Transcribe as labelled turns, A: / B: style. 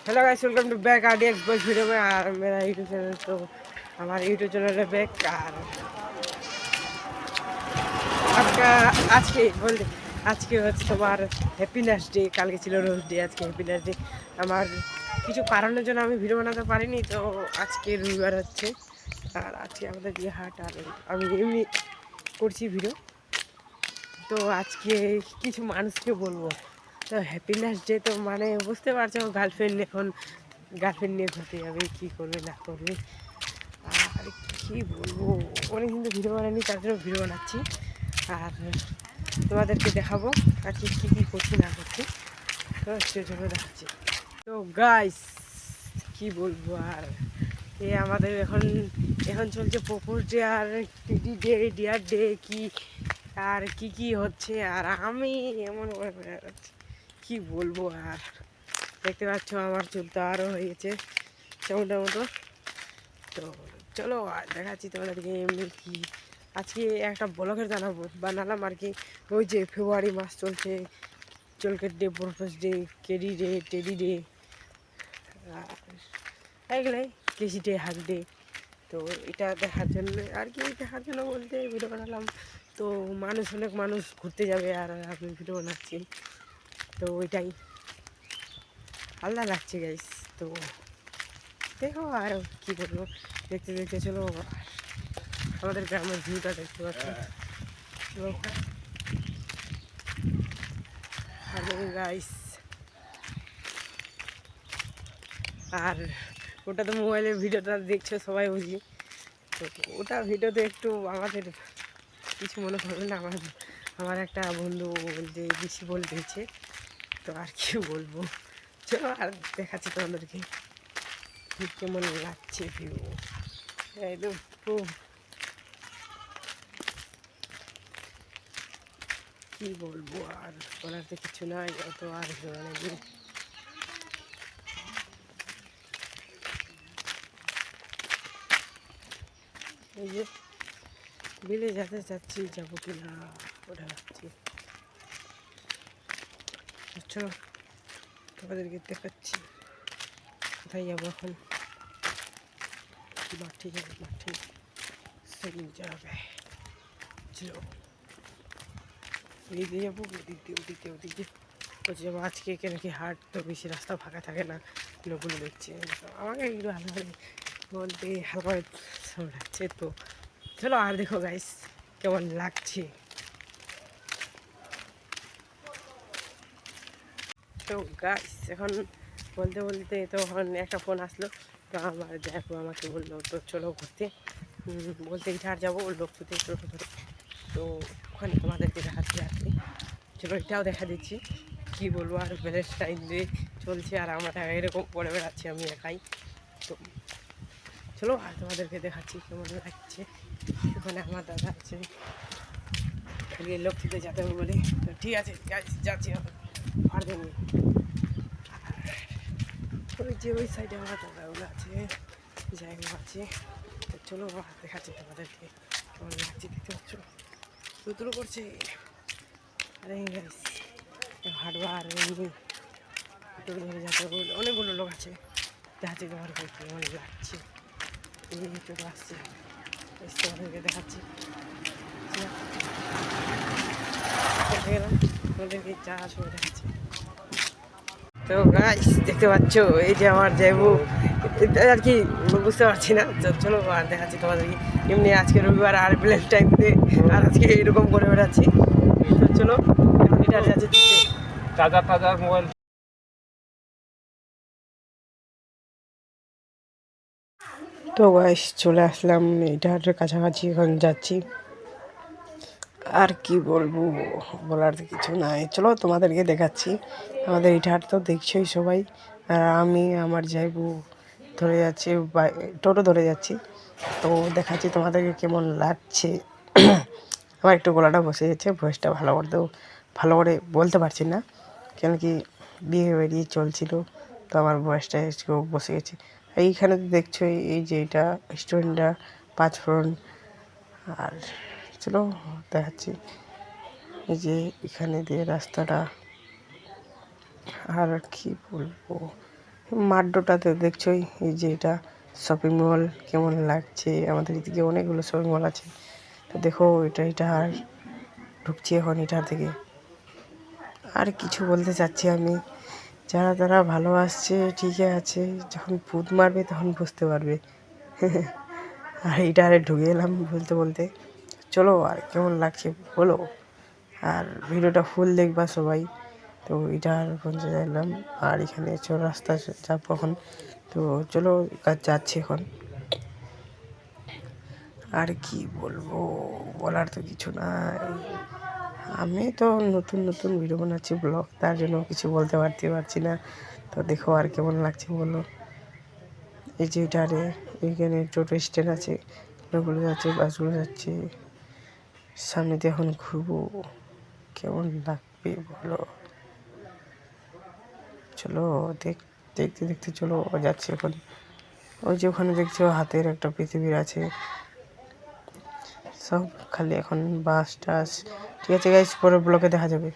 A: Hello guys, welcome to back RDX boys video में। और मेरा यूट्यूब चैनल तो हमारे यूट्यूब चैनल है बैक। और आपका आज के बोलते आज के হচ্ছে তোমার হ্যাপিনেস ডে। কালকে ছিল রোজ ডে, আজকে হ্যাপিনেস ডে। আমার কিছু কারণের জন্য আমি ভিডিও বানাতে পারিনি, তো আজকে রবিবার হচ্ছে। আর আজকে আমাদের যে হাট, আর আমি এমনি করছি ভিডিও। তো আজকে কিছু মানুষকে বলবো, তো হ্যাপিনেস ডে তো মানে বুঝতে পারছো, গার্লফ্রেন্ড এখন গার্লফ্রেন্ড নিয়ে ঘুরতে যাবে, কী করবে না করবে। আর কী বলবো, অনেক কিন্তু ভিডিও বানাইনি, তার জন্য ভিডিও বানাচ্ছি। আর তোমাদেরকে দেখাবো আর কি কী কী করছি না করছি, তো সেজন্য দেখাচ্ছি। তো গাইস কী বলবো, আর এ আমাদের এখন এখন চলছে প্রপোজ ডে আর টিডি ডে, ডিয়ার ডে, কি আর কি কি হচ্ছে। আর আমি এমন কি বলবো, আর দেখতে পাচ্ছ আমার চুল তো আরও হয়ে গেছে তেমনটা মতো। তো চলো আর দেখাচ্ছি তোমাদেরকে এমনি কি। আজকে একটা ব্লগের বানালাম আর কি। ওই যে ফেব্রুয়ারি মাস চলছে, চলকেট ডে, প্রপোজ ডে, কেডি ডে, টেডি ডে, এগুলাই কেসি ডে, হাগ ডে। তো এটা দেখার জন্য আর কি, দেখার জন্য বলতে ভিডিও বানালাম। তো অনেক মানুষ ঘুরতে যাবে আর আমি ভিডিও বানাচ্ছি, তো ওইটাই আলাদা লাগছে গাইস। তো দেখো আর কী করবো, দেখতে দেখতে চলো আমাদের গ্রামের ভিউটা দেখতে পাচ্ছি। গাইস আর ওটা তো মোবাইলের ভিডিওটা দেখছো সবাই বুঝি, তো ওটা ভিডিওতে একটু আমাদের কিছু মনে করবে না। আমার একটা বন্ধু বলতে বেশি বলে দিয়েছে, তো আর কি বলবো। চলো আর দেখাচ্ছি তোমাদেরকে কেমন লাগছে ভিউ। একদম কি বলবো, আর বলার তো কিছু নাই, অত আর মানে এই যে বিলে যেতে চাচ্ছি, যাবো কি না ওটা ভাবছি। চলো তোমাদেরকে দেখাচ্ছি কোথায় যাবো এখন। মাঠে যাবো, মাঠে সেদিন যাবে। চলো এদিকে যাবো, ওদিক দিয়ে যাবো। আজকে কেন কি হাট, তো বেশি রাস্তা ফাঁকা থাকে না, লোকগুলো দেখছে। আমাকে একটু হালকা বলতে হালকা লাগছে। তো চলো আর দেখো গাইস কেমন লাগছে। তো গাইস এখন বলতে বলতে তখন একটা ফোন আসলো, তো আমার দেখো আমাকে বললো তো চলো ঘুরতে, বলতে ইটার যাবো লোকপুতে টোটো ধরে। তো ওখানে তোমাদেরকে দেখাচ্ছি আর কি। চলো এটাও দেখা দিচ্ছি, কী বলবো। আর ভ্যালেন্টাইন ডে চলছে আর আমরা এরকম পরে বেড়াচ্ছি আমি একাই। তো চলো আর তোমাদেরকে দেখাচ্ছি কেমন লাগছে। ওখানে আমার দাদা আছে, আজকে লক্ষ্মীতে যেতে হবে বলে। তো ঠিক আছে যাচ্ছি আর দেবো। ওই যে ওই সাইডে আমার দাদাগুলো আছে, জায়গা আছে। তো চলো দেখাচ্ছি তোমাদেরকে কেমন লাগছে, দেখতে পাচ্ছ দুটো করছে। আরে গাইস হাটবার এমনি ধরে যেতে হবে, অনেকগুলো লোক আছে। দেখাচ্ছি তোমাদেরকে কেমন লাগছে। এই টোটো আসছে, তোমাদেরকে দেখাচ্ছি। তোমাদেরকে যা আসবে দেখাচ্ছি। তো গাইস দেখতে পাচ্ছ এই যে আমার যাইবো আর কি, বুঝতে পারছি না। চলো আর দেখাচ্ছি তোমাদেরকে এমনি আজকে রবিবার আর ভ্যালেন্টাইনডে, আর আজকে এরকম করে বেড়াচ্ছি। তো চলো এটা যাচ্ছে
B: তাজা তাজা মোবাইল।
A: তো গাইস চলে আসলাম এটার কাছাকাছি, এখন যাচ্ছি। আর কি বলবো, বলার তো কিছু নাই। চলো তোমাদেরকে দেখাচ্ছি আমাদের ইটার, তো দেখছোই সবাই। আর আমি আমার যাইবো ধরে যাচ্ছি, টোটো ধরে যাচ্ছি। তো দেখাচ্ছি তোমাদেরকে কেমন লাগছে। আমার একটু গলাটা বসে গেছে, ভয়েসটা ভালো করে বলতে পারছি না, কেন কি বিয়ে বেরিয়ে চলছিল, তো আমার ভয়েসটা একটু বসে গেছে। এইখানে দেখছো এই যে এটা স্টুডেন্টরা 5 ফ্রন্ট। আর চলো দেখাচ্ছি এই যে এখানে দিয়ে রাস্তাটা। আর কি বলবো, মাড্ডোটাতে দেখছোই এই যে এটা শপিং মল কেমন লাগছে। আমাদের এদিকে অনেকগুলো শপিং মল আছে। তো দেখো এটা আর ঢুকছি এখন এটার থেকে। আর কিছু বলতে চাচ্ছি আমি, যারা তারা ভালোবাসছে ঠিকই আছে, যখন ভূত মারবে তখন বুঝতে পারবে। আর এটা আরে ঢুকে এলাম বলতে বলতে। চলো আর কেমন লাগছে বলো, আর ভিডিওটা ফুল দেখবা সবাই। তো এটা আর পৌঁছে এলাম, আর এখানে রাস্তা যাবো এখন। তো চলো যাচ্ছি এখন। আর কি বলবো, বলার তো কিছু নাই। আমি তো নতুন নতুন ভিডিও বানাচ্ছি, ব্লগ, তার জন্য কিছু বলতে পারছি না। তো দেখো আর কেমন লাগছে বলো। এই যে এটা রে, এইখানে টোটো স্ট্যান্ড আছে, লোকগুলো যাচ্ছে, বাসগুলো যাচ্ছে। সামনে দিয়ে এখন ঘুরবো, কেমন লাগবে বলো। চলো দেখতে দেখতে চলো যাচ্ছি এখন। ওই যে ওখানে দেখছো হাতের একটা পৃথিবীর আছে, সব খালি এখন বাস টাস। ঠিক আছে গাইস, পরের ব্লকে দেখা যাবে।